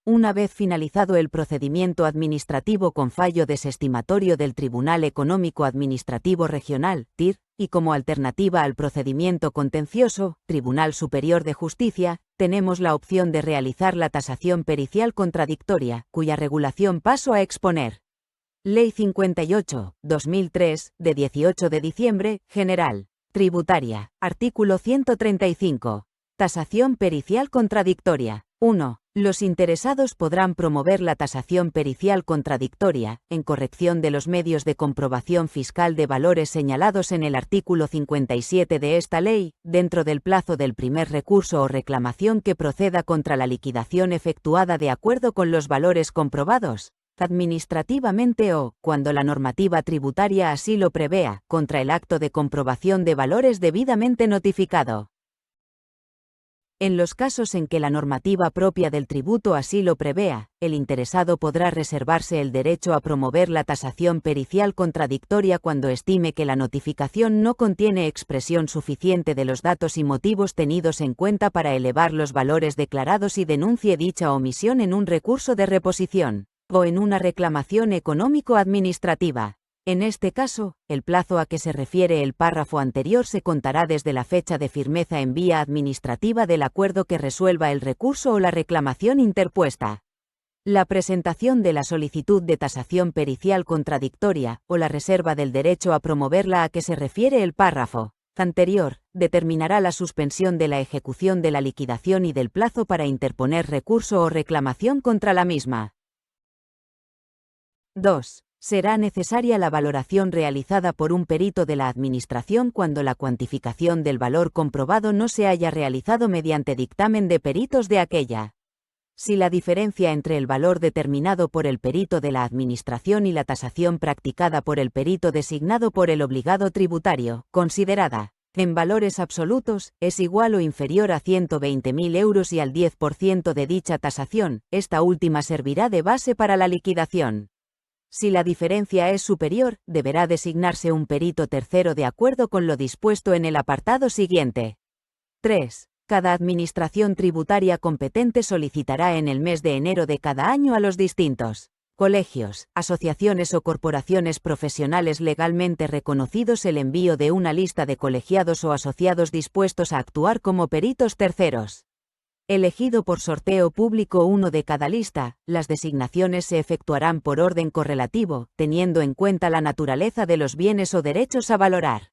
Una vez finalizado el procedimiento administrativo con fallo desestimatorio del Tribunal Económico Administrativo Regional, TIR, y como alternativa al procedimiento contencioso, Tribunal Superior de Justicia, tenemos la opción de realizar la tasación pericial contradictoria, cuya regulación paso a exponer. Ley 58/2003, de 18 de diciembre, General. Tributaria. Artículo 135. Tasación pericial contradictoria. 1. Los interesados podrán promover la tasación pericial contradictoria, en corrección de los medios de comprobación fiscal de valores señalados en el artículo 57 de esta ley, dentro del plazo del primer recurso o reclamación que proceda contra la liquidación efectuada de acuerdo con los valores comprobados administrativamente o, cuando la normativa tributaria así lo prevea, contra el acto de comprobación de valores debidamente notificado. En los casos en que la normativa propia del tributo así lo prevea, el interesado podrá reservarse el derecho a promover la tasación pericial contradictoria cuando estime que la notificación no contiene expresión suficiente de los datos y motivos tenidos en cuenta para elevar los valores declarados y denuncie dicha omisión en un recurso de reposición, o en una reclamación económico-administrativa. En este caso, el plazo a que se refiere el párrafo anterior se contará desde la fecha de firmeza en vía administrativa del acuerdo que resuelva el recurso o la reclamación interpuesta. La presentación de la solicitud de tasación pericial contradictoria, o la reserva del derecho a promoverla a que se refiere el párrafo anterior, determinará la suspensión de la ejecución de la liquidación y del plazo para interponer recurso o reclamación contra la misma. 2. Será necesaria la valoración realizada por un perito de la Administración cuando la cuantificación del valor comprobado no se haya realizado mediante dictamen de peritos de aquella. Si la diferencia entre el valor determinado por el perito de la Administración y la tasación practicada por el perito designado por el obligado tributario, considerada en valores absolutos, es igual o inferior a 120.000 euros y al 10% de dicha tasación, esta última servirá de base para la liquidación. Si la diferencia es superior, deberá designarse un perito tercero de acuerdo con lo dispuesto en el apartado siguiente. 3. Cada administración tributaria competente solicitará en el mes de enero de cada año a los distintos colegios, asociaciones o corporaciones profesionales legalmente reconocidos el envío de una lista de colegiados o asociados dispuestos a actuar como peritos terceros. Elegido por sorteo público uno de cada lista, las designaciones se efectuarán por orden correlativo, teniendo en cuenta la naturaleza de los bienes o derechos a valorar.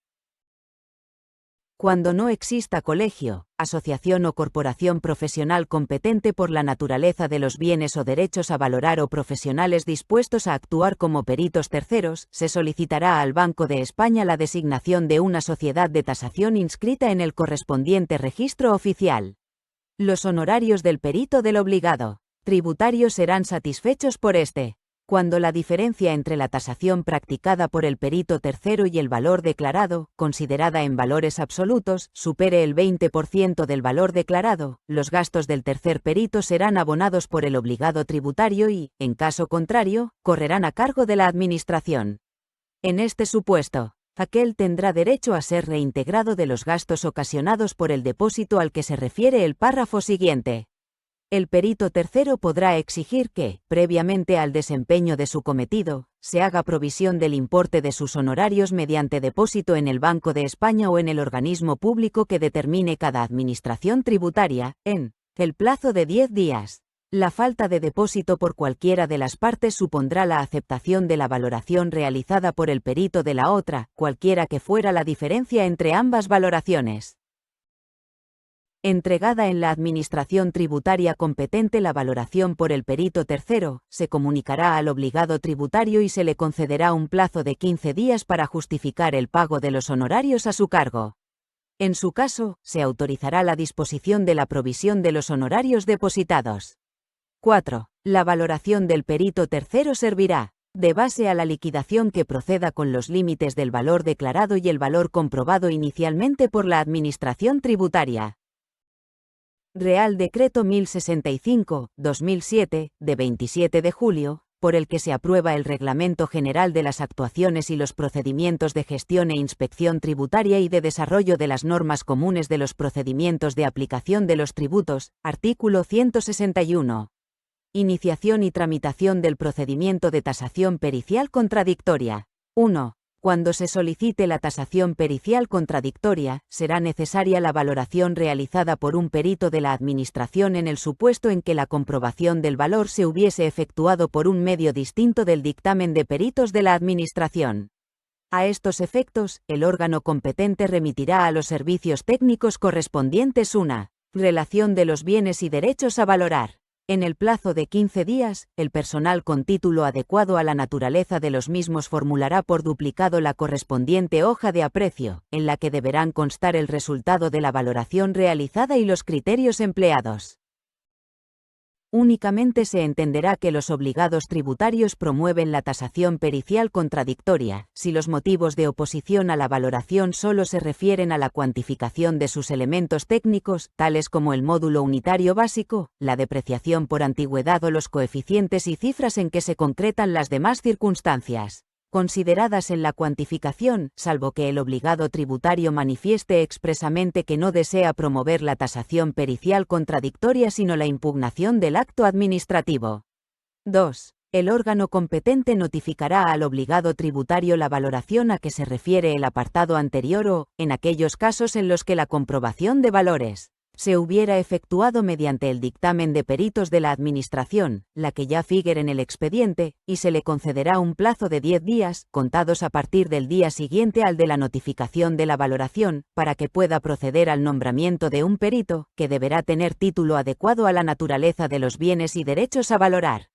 Cuando no exista colegio, asociación o corporación profesional competente por la naturaleza de los bienes o derechos a valorar o profesionales dispuestos a actuar como peritos terceros, se solicitará al Banco de España la designación de una sociedad de tasación inscrita en el correspondiente registro oficial. Los honorarios del perito del obligado tributario serán satisfechos por este, cuando la diferencia entre la tasación practicada por el perito tercero y el valor declarado, considerada en valores absolutos, supere el 20% del valor declarado, los gastos del tercer perito serán abonados por el obligado tributario y, en caso contrario, correrán a cargo de la Administración. En este supuesto, aquel tendrá derecho a ser reintegrado de los gastos ocasionados por el depósito al que se refiere el párrafo siguiente. El perito tercero podrá exigir que, previamente al desempeño de su cometido, se haga provisión del importe de sus honorarios mediante depósito en el Banco de España o en el organismo público que determine cada administración tributaria, en el plazo de 10 días. La falta de depósito por cualquiera de las partes supondrá la aceptación de la valoración realizada por el perito de la otra, cualquiera que fuera la diferencia entre ambas valoraciones. Entregada en la Administración tributaria competente la valoración por el perito tercero, se comunicará al obligado tributario y se le concederá un plazo de 15 días para justificar el pago de los honorarios a su cargo. En su caso, se autorizará la disposición de la provisión de los honorarios depositados. 4. La valoración del perito tercero servirá de base a la liquidación que proceda con los límites del valor declarado y el valor comprobado inicialmente por la Administración tributaria. Real Decreto 1065/2007, de 27 de julio, por el que se aprueba el Reglamento General de las Actuaciones y los Procedimientos de Gestión e Inspección Tributaria y de Desarrollo de las Normas Comunes de los Procedimientos de Aplicación de los Tributos, artículo 161. Iniciación y tramitación del procedimiento de tasación pericial contradictoria. 1. Cuando se solicite la tasación pericial contradictoria, será necesaria la valoración realizada por un perito de la Administración en el supuesto en que la comprobación del valor se hubiese efectuado por un medio distinto del dictamen de peritos de la Administración. A estos efectos, el órgano competente remitirá a los servicios técnicos correspondientes una relación de los bienes y derechos a valorar. En el plazo de 15 días, el personal con título adecuado a la naturaleza de los mismos formulará por duplicado la correspondiente hoja de aprecio, en la que deberán constar el resultado de la valoración realizada y los criterios empleados. Únicamente se entenderá que los obligados tributarios promueven la tasación pericial contradictoria, si los motivos de oposición a la valoración solo se refieren a la cuantificación de sus elementos técnicos, tales como el módulo unitario básico, la depreciación por antigüedad o los coeficientes y cifras en que se concretan las demás circunstancias consideradas en la cuantificación, salvo que el obligado tributario manifieste expresamente que no desea promover la tasación pericial contradictoria sino la impugnación del acto administrativo. 2. El órgano competente notificará al obligado tributario la valoración a que se refiere el apartado anterior o, en aquellos casos en los que la comprobación de valores se hubiera efectuado mediante el dictamen de peritos de la Administración, la que ya figure en el expediente, y se le concederá un plazo de 10 días, contados a partir del día siguiente al de la notificación de la valoración, para que pueda proceder al nombramiento de un perito, que deberá tener título adecuado a la naturaleza de los bienes y derechos a valorar.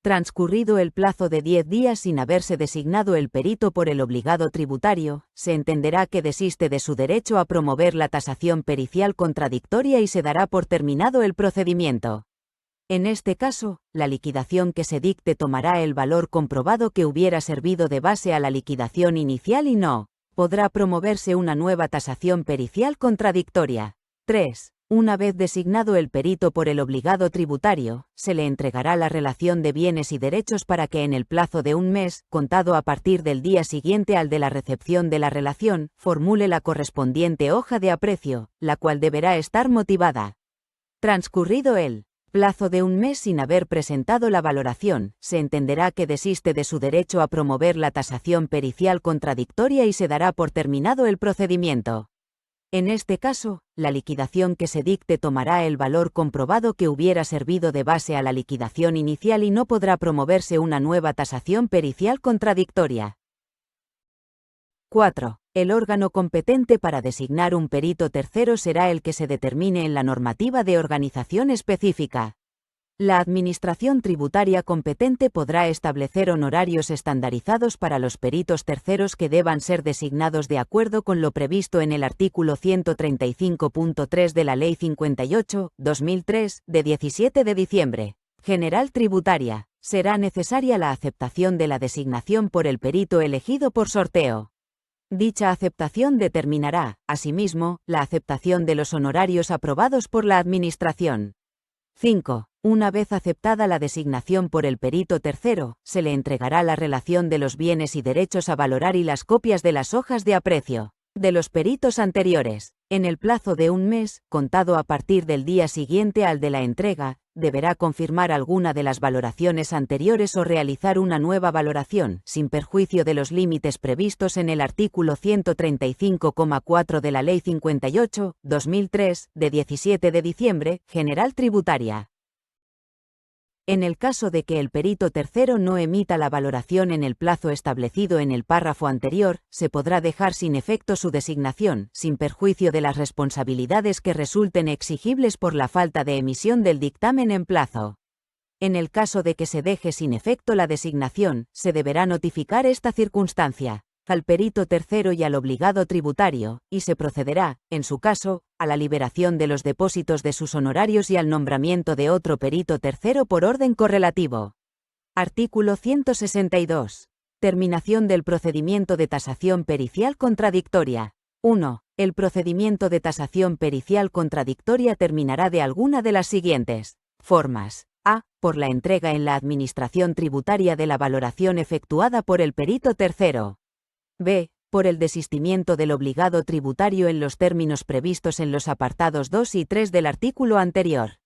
Transcurrido el plazo de 10 días sin haberse designado el perito por el obligado tributario, se entenderá que desiste de su derecho a promover la tasación pericial contradictoria y se dará por terminado el procedimiento. En este caso, la liquidación que se dicte tomará el valor comprobado que hubiera servido de base a la liquidación inicial y no podrá promoverse una nueva tasación pericial contradictoria. 3. Una vez designado el perito por el obligado tributario, se le entregará la relación de bienes y derechos para que en el plazo de un mes, contado a partir del día siguiente al de la recepción de la relación, formule la correspondiente hoja de aprecio, la cual deberá estar motivada. Transcurrido el plazo de un mes sin haber presentado la valoración, se entenderá que desiste de su derecho a promover la tasación pericial contradictoria y se dará por terminado el procedimiento. En este caso, la liquidación que se dicte tomará el valor comprobado que hubiera servido de base a la liquidación inicial y no podrá promoverse una nueva tasación pericial contradictoria. 4. El órgano competente para designar un perito tercero será el que se determine en la normativa de organización específica. La Administración tributaria competente podrá establecer honorarios estandarizados para los peritos terceros que deban ser designados de acuerdo con lo previsto en el artículo 135.3 de la Ley 58/2003, de 17 de diciembre, General Tributaria. Será necesaria la aceptación de la designación por el perito elegido por sorteo. Dicha aceptación determinará, asimismo, la aceptación de los honorarios aprobados por la Administración. 5. Una vez aceptada la designación por el perito tercero, se le entregará la relación de los bienes y derechos a valorar y las copias de las hojas de aprecio de los peritos anteriores. En el plazo de un mes, contado a partir del día siguiente al de la entrega, deberá confirmar alguna de las valoraciones anteriores o realizar una nueva valoración, sin perjuicio de los límites previstos en el artículo 135,4 de la Ley 58/2003, de 17 de diciembre, General Tributaria. En el caso de que el perito tercero no emita la valoración en el plazo establecido en el párrafo anterior, se podrá dejar sin efecto su designación, sin perjuicio de las responsabilidades que resulten exigibles por la falta de emisión del dictamen en plazo. En el caso de que se deje sin efecto la designación, se deberá notificar esta circunstancia al perito tercero y al obligado tributario, y se procederá, en su caso, a la liberación de los depósitos de sus honorarios y al nombramiento de otro perito tercero por orden correlativo. Artículo 162. Terminación del procedimiento de tasación pericial contradictoria. 1. El procedimiento de tasación pericial contradictoria terminará de alguna de las siguientes formas. A. Por la entrega en la Administración tributaria de la valoración efectuada por el perito tercero. B. Por el desistimiento del obligado tributario en los términos previstos en los apartados 2 y 3 del artículo anterior.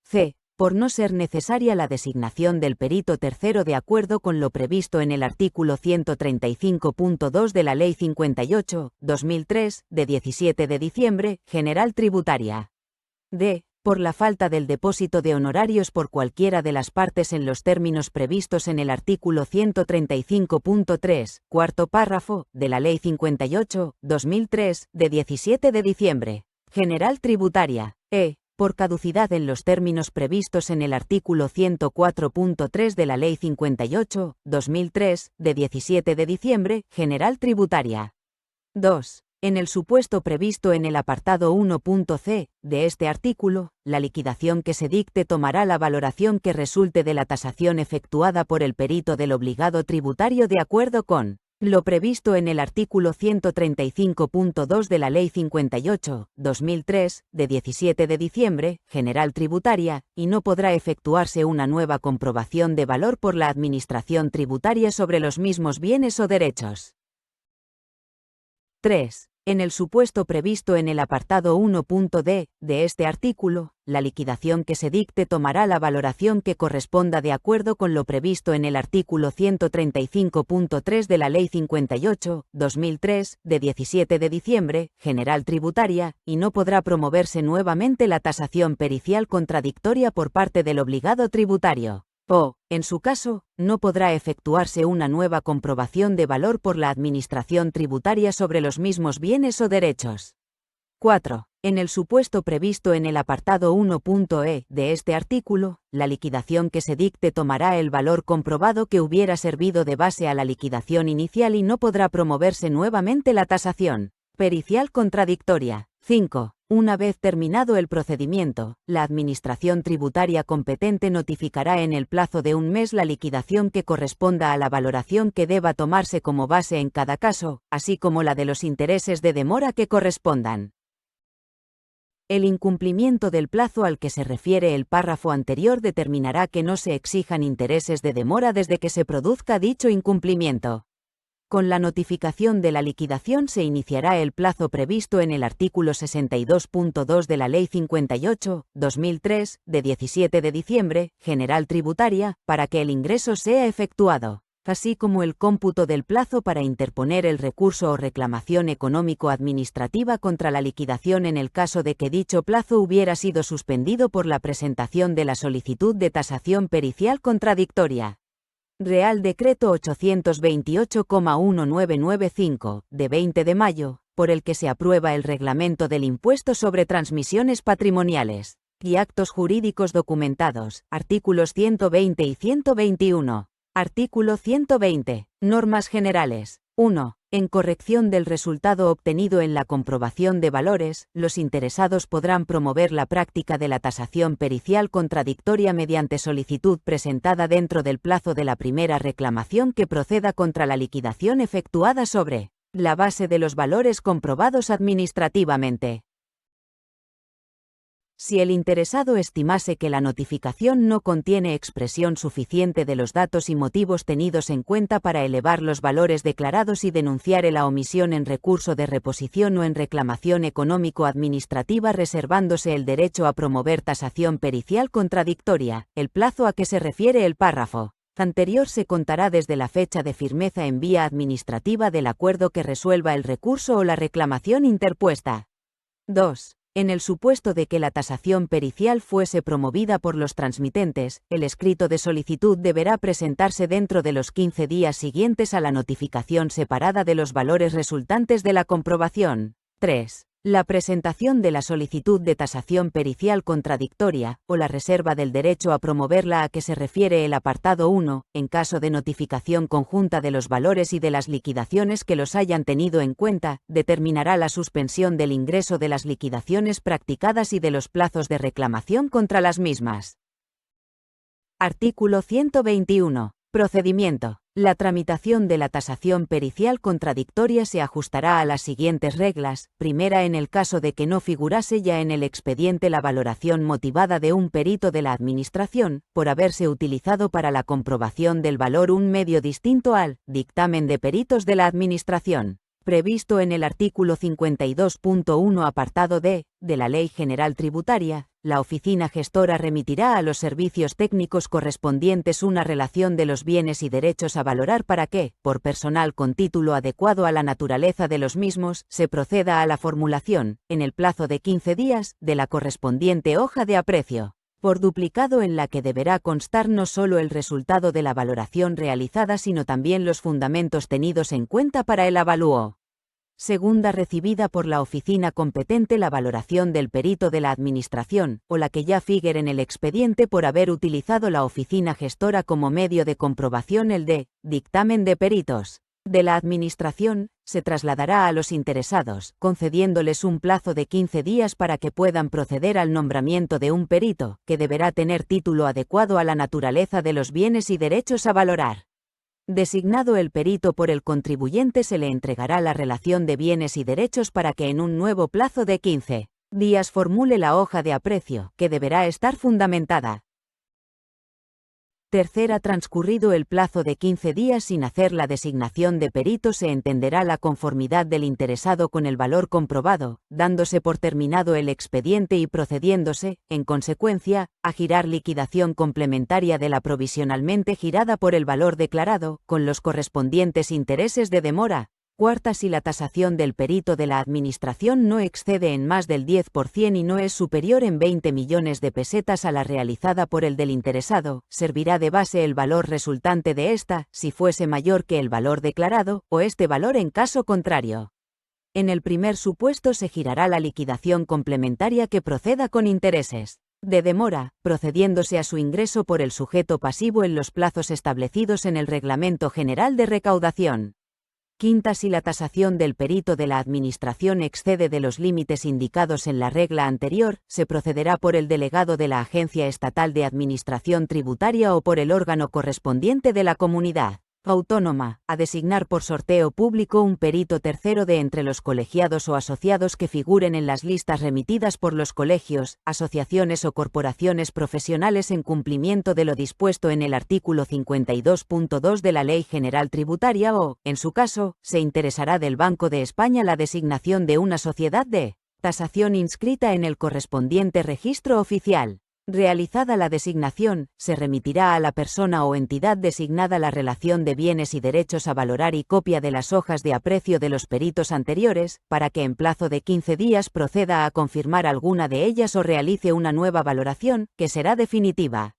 c. Por no ser necesaria la designación del perito tercero de acuerdo con lo previsto en el artículo 135.2 de la Ley 58/2003, de 17 de diciembre, General Tributaria. d. Por la falta del depósito de honorarios por cualquiera de las partes en los términos previstos en el artículo 135.3, cuarto párrafo, de la Ley 58/2003, de 17 de diciembre, General Tributaria. e. Por caducidad en los términos previstos en el artículo 104.3 de la Ley 58/2003, de 17 de diciembre, General Tributaria. 2. En el supuesto previsto en el apartado 1.c de este artículo, la liquidación que se dicte tomará la valoración que resulte de la tasación efectuada por el perito del obligado tributario de acuerdo con lo previsto en el artículo 135.2 de la Ley 58/2003, de 17 de diciembre, General Tributaria, y no podrá efectuarse una nueva comprobación de valor por la Administración tributaria sobre los mismos bienes o derechos. 3. En el supuesto previsto en el apartado 1.d de este artículo, la liquidación que se dicte tomará la valoración que corresponda de acuerdo con lo previsto en el artículo 135.3 de la Ley 58/2003, de 17 de diciembre, General Tributaria, y no podrá promoverse nuevamente la tasación pericial contradictoria por parte del obligado tributario. O, en su caso, no podrá efectuarse una nueva comprobación de valor por la Administración tributaria sobre los mismos bienes o derechos. 4. En el supuesto previsto en el apartado 1.e de este artículo, la liquidación que se dicte tomará el valor comprobado que hubiera servido de base a la liquidación inicial y no podrá promoverse nuevamente la tasación pericial contradictoria. 5. Una vez terminado el procedimiento, la Administración tributaria competente notificará en el plazo de un mes la liquidación que corresponda a la valoración que deba tomarse como base en cada caso, así como la de los intereses de demora que correspondan. El incumplimiento del plazo al que se refiere el párrafo anterior determinará que no se exijan intereses de demora desde que se produzca dicho incumplimiento. Con la notificación de la liquidación se iniciará el plazo previsto en el artículo 62.2 de la Ley 58/2003, de 17 de diciembre, General Tributaria, para que el ingreso sea efectuado, así como el cómputo del plazo para interponer el recurso o reclamación económico-administrativa contra la liquidación en el caso de que dicho plazo hubiera sido suspendido por la presentación de la solicitud de tasación pericial contradictoria. Real Decreto 828,1995, de 20 de mayo, por el que se aprueba el reglamento del impuesto sobre transmisiones patrimoniales y actos jurídicos documentados, artículos 120 y 121. Artículo 120. Normas generales. 1. En corrección del resultado obtenido en la comprobación de valores, los interesados podrán promover la práctica de la tasación pericial contradictoria mediante solicitud presentada dentro del plazo de la primera reclamación que proceda contra la liquidación efectuada sobre la base de los valores comprobados administrativamente. Si el interesado estimase que la notificación no contiene expresión suficiente de los datos y motivos tenidos en cuenta para elevar los valores declarados y denunciare la omisión en recurso de reposición o en reclamación económico-administrativa reservándose el derecho a promover tasación pericial contradictoria, el plazo a que se refiere el párrafo anterior se contará desde la fecha de firmeza en vía administrativa del acuerdo que resuelva el recurso o la reclamación interpuesta. 2. En el supuesto de que la tasación pericial fuese promovida por los transmitentes, el escrito de solicitud deberá presentarse dentro de los 15 días siguientes a la notificación separada de los valores resultantes de la comprobación. 3. La presentación de la solicitud de tasación pericial contradictoria, o la reserva del derecho a promoverla a que se refiere el apartado 1, en caso de notificación conjunta de los valores y de las liquidaciones que los hayan tenido en cuenta, determinará la suspensión del ingreso de las liquidaciones practicadas y de los plazos de reclamación contra las mismas. Artículo 121. Procedimiento. La tramitación de la tasación pericial contradictoria se ajustará a las siguientes reglas. Primera, en el caso de que no figurase ya en el expediente la valoración motivada de un perito de la Administración, por haberse utilizado para la comprobación del valor un medio distinto al dictamen de peritos de la Administración, previsto en el artículo 52.1 apartado d, de la Ley General Tributaria, la oficina gestora remitirá a los servicios técnicos correspondientes una relación de los bienes y derechos a valorar para que, por personal con título adecuado a la naturaleza de los mismos, se proceda a la formulación, en el plazo de 15 días, de la correspondiente hoja de aprecio por duplicado en la que deberá constar no solo el resultado de la valoración realizada sino también los fundamentos tenidos en cuenta para el avalúo. Segunda, recibida por la oficina competente la valoración del perito de la Administración, o la que ya figure en el expediente por haber utilizado la oficina gestora como medio de comprobación el de dictamen de peritos de la Administración, se trasladará a los interesados, concediéndoles un plazo de 15 días para que puedan proceder al nombramiento de un perito, que deberá tener título adecuado a la naturaleza de los bienes y derechos a valorar. Designado el perito por el contribuyente, se le entregará la relación de bienes y derechos para que en un nuevo plazo de 15 días formule la hoja de aprecio, que deberá estar fundamentada. Tercera, transcurrido el plazo de 15 días sin hacer la designación de perito, se entenderá la conformidad del interesado con el valor comprobado, dándose por terminado el expediente y procediéndose, en consecuencia, a girar liquidación complementaria de la provisionalmente girada por el valor declarado, con los correspondientes intereses de demora. Cuarta, si la tasación del perito de la Administración no excede en más del 10% y no es superior en 20 millones de pesetas a la realizada por el del interesado, servirá de base el valor resultante de esta, si fuese mayor que el valor declarado, o este valor en caso contrario. En el primer supuesto se girará la liquidación complementaria que proceda con intereses de demora, procediéndose a su ingreso por el sujeto pasivo en los plazos establecidos en el Reglamento General de Recaudación. Quinta, si la tasación del perito de la Administración excede de los límites indicados en la regla anterior, se procederá por el delegado de la Agencia Estatal de Administración Tributaria o por el órgano correspondiente de la comunidad autónoma, a designar por sorteo público un perito tercero de entre los colegiados o asociados que figuren en las listas remitidas por los colegios, asociaciones o corporaciones profesionales en cumplimiento de lo dispuesto en el artículo 52.2 de la Ley General Tributaria o, en su caso, se interesará del Banco de España la designación de una sociedad de tasación inscrita en el correspondiente registro oficial. Realizada la designación, se remitirá a la persona o entidad designada la relación de bienes y derechos a valorar y copia de las hojas de aprecio de los peritos anteriores, para que en plazo de 15 días proceda a confirmar alguna de ellas o realice una nueva valoración, que será definitiva.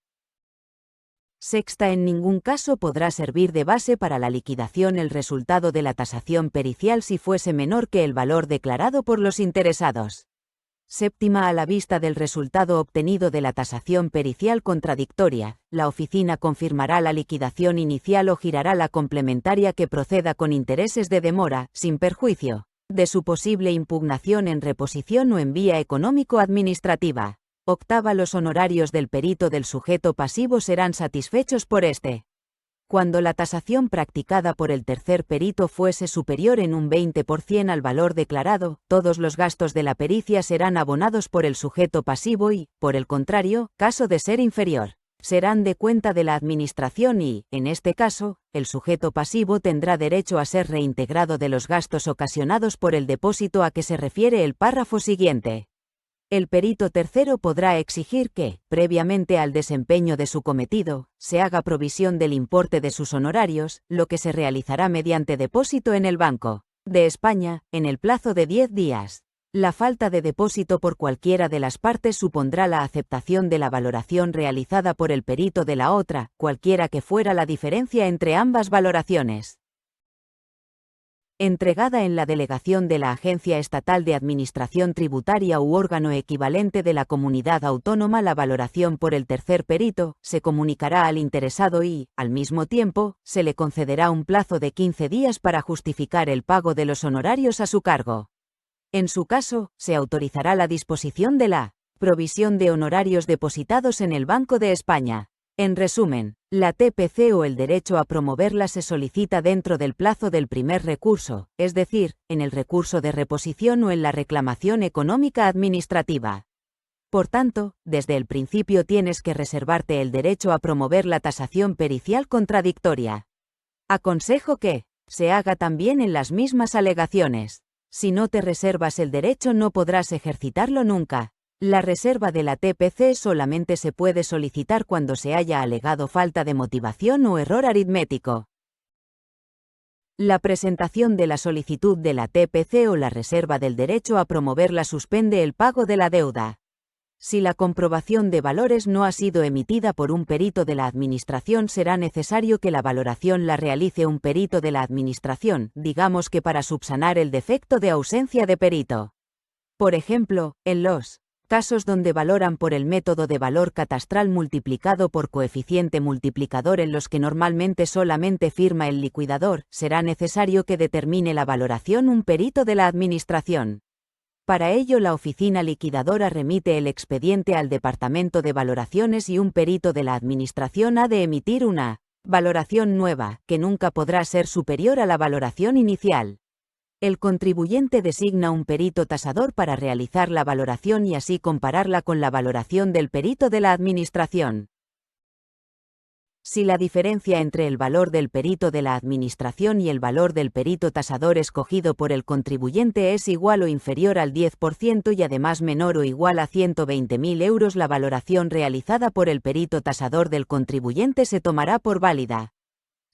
Sexta, en ningún caso podrá servir de base para la liquidación el resultado de la tasación pericial si fuese menor que el valor declarado por los interesados. Séptima, a la vista del resultado obtenido de la tasación pericial contradictoria, la oficina confirmará la liquidación inicial o girará la complementaria que proceda con intereses de demora, sin perjuicio de su posible impugnación en reposición o en vía económico-administrativa. Octava, los honorarios del perito del sujeto pasivo serán satisfechos por este. Cuando la tasación practicada por el tercer perito fuese superior en un 20% al valor declarado, todos los gastos de la pericia serán abonados por el sujeto pasivo y, por el contrario, caso de ser inferior, serán de cuenta de la Administración y, en este caso, el sujeto pasivo tendrá derecho a ser reintegrado de los gastos ocasionados por el depósito a que se refiere el párrafo siguiente. El perito tercero podrá exigir que, previamente al desempeño de su cometido, se haga provisión del importe de sus honorarios, lo que se realizará mediante depósito en el Banco de España, en el plazo de 10 días. La falta de depósito por cualquiera de las partes supondrá la aceptación de la valoración realizada por el perito de la otra, cualquiera que fuera la diferencia entre ambas valoraciones. Entregada en la delegación de la Agencia Estatal de Administración Tributaria u órgano equivalente de la comunidad autónoma la valoración por el tercer perito, se comunicará al interesado y, al mismo tiempo, se le concederá un plazo de 15 días para justificar el pago de los honorarios a su cargo. En su caso, se autorizará la disposición de la provisión de honorarios depositados en el Banco de España. En resumen, la TPC o el derecho a promoverla se solicita dentro del plazo del primer recurso, es decir, en el recurso de reposición o en la reclamación económica administrativa. Por tanto, desde el principio tienes que reservarte el derecho a promover la tasación pericial contradictoria. Aconsejo que se haga también en las mismas alegaciones. Si no te reservas el derecho no podrás ejercitarlo nunca. La reserva de la TPC solamente se puede solicitar cuando se haya alegado falta de motivación o error aritmético. La presentación de la solicitud de la TPC o la reserva del derecho a promoverla suspende el pago de la deuda. Si la comprobación de valores no ha sido emitida por un perito de la Administración, será necesario que la valoración la realice un perito de la Administración, digamos que para subsanar el defecto de ausencia de perito. Por ejemplo, en los casos donde valoran por el método de valor catastral multiplicado por coeficiente multiplicador, en los que normalmente solamente firma el liquidador, será necesario que determine la valoración un perito de la Administración. Para ello, la oficina liquidadora remite el expediente al Departamento de Valoraciones y un perito de la Administración ha de emitir una valoración nueva, que nunca podrá ser superior a la valoración inicial. El contribuyente designa un perito tasador para realizar la valoración y así compararla con la valoración del perito de la Administración. Si la diferencia entre el valor del perito de la Administración y el valor del perito tasador escogido por el contribuyente es igual o inferior al 10% y además menor o igual a 120.000 euros, la valoración realizada por el perito tasador del contribuyente se tomará por válida.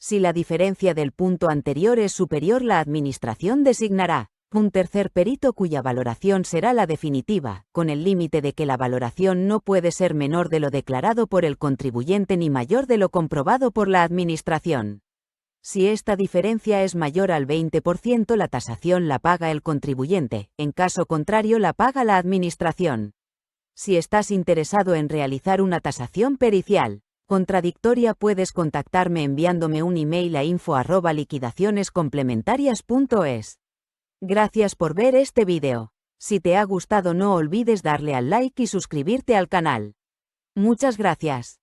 Si la diferencia del punto anterior es superior, la Administración designará un tercer perito cuya valoración será la definitiva, con el límite de que la valoración no puede ser menor de lo declarado por el contribuyente ni mayor de lo comprobado por la Administración. Si esta diferencia es mayor al 20%, la tasación la paga el contribuyente, en caso contrario la paga la Administración. Si estás interesado en realizar una tasación pericial contradictoria, puedes contactarme enviándome un email a info@liquidacionescomplementarias.es. Gracias por ver este vídeo. Si te ha gustado, no olvides darle al like y suscribirte al canal. Muchas gracias.